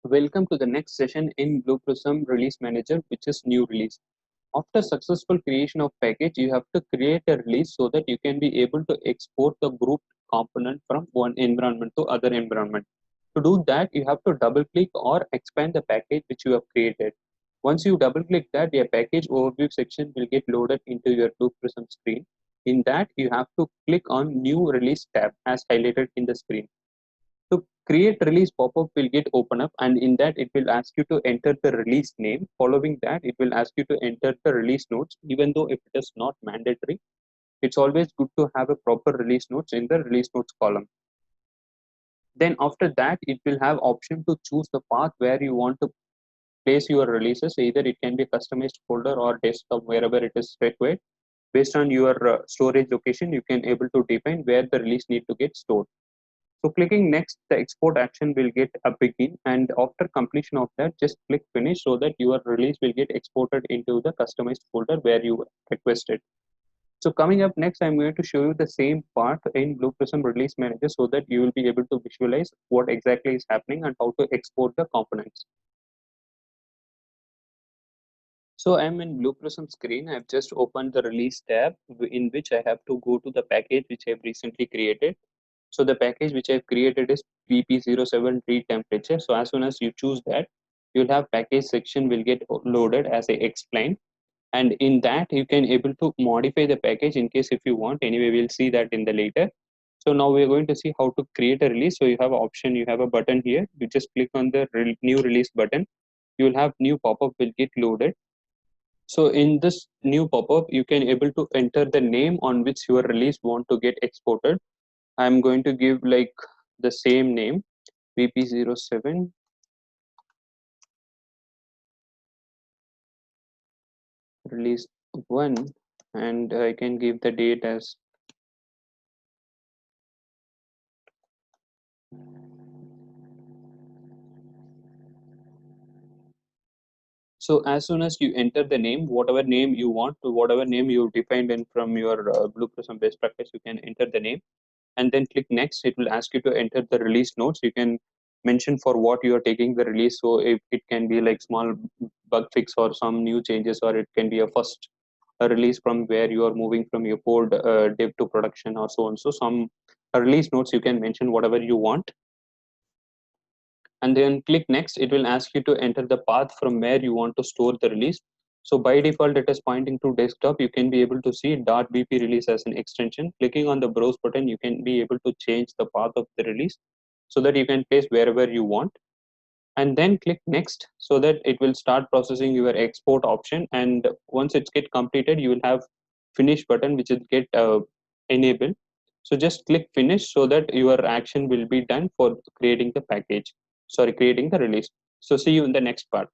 Welcome to the next session in Blue Prism Release Manager, which is new release. After successful creation of package, you have to create a release so that you can be able to export the grouped component from one environment to other environment. To do that, you have to double click or expand the package which you have created. Once you double click that, your package overview section will get loaded into your Blue Prism screen. In that, you have to click on New Release tab as highlighted in the screen. So create release pop-up will get open up, and in that it will ask you to enter the release name. Following that, it will ask you to enter the release notes. Even though if it is not mandatory, it's always good to have a proper release notes in the release notes column. Then after that, it will have option to choose the path where you want to place your releases. Either it can be customized folder or desktop, wherever it is required. Based on your storage location, you can able to define where the release need to get stored. So clicking next, the export action will get a begin, and after completion of that, just click finish so that your release will get exported into the customized folder where you requested. So coming up next, I'm going to show you the same part in Blue Prism Release Manager so that you will be able to visualize what exactly is happening and how to export the components. So I'm in Blue Prism screen. I've just opened the release tab in which I have to go to the package which I've recently created. So the package which I've created is PP07 read temperature. So as soon as you choose that, you'll have package section will get loaded as I explained. And in that you can able to modify the package in case if you want. Anyway, we'll see that in the later. So now we're going to see how to create a release. So you have an option, you have a button here. You just click on the new release button. You will have new pop-up will get loaded. So in this new pop-up, you can able to enter the name on which your release want to get exported. I'm going to give like the same name, VP07 release 1, and I can give the date as so. As soon as you enter the name, whatever name you want, to whatever name you defined in from your Blue Prism best practice, you can enter the name and then click next. It will ask you to enter the release notes. You can mention for what you are taking the release. So if it can be like small bug fix or some new changes, or it can be a first a release from where you are moving from your code dev to production or so on. So some release notes you can mention whatever you want, and then click next. It will ask you to enter the path from where you want to store the release. So by default it is pointing to desktop. You can be able to see .bp release as an extension. Clicking on the browse button, you can be able to change the path of the release so that you can place wherever you want, and then click next so that it will start processing your export option. And once it's get completed, you will have finish button which will get enabled. So just click finish so that your action will be done for creating the package, sorry, creating the release. So see you in the next part.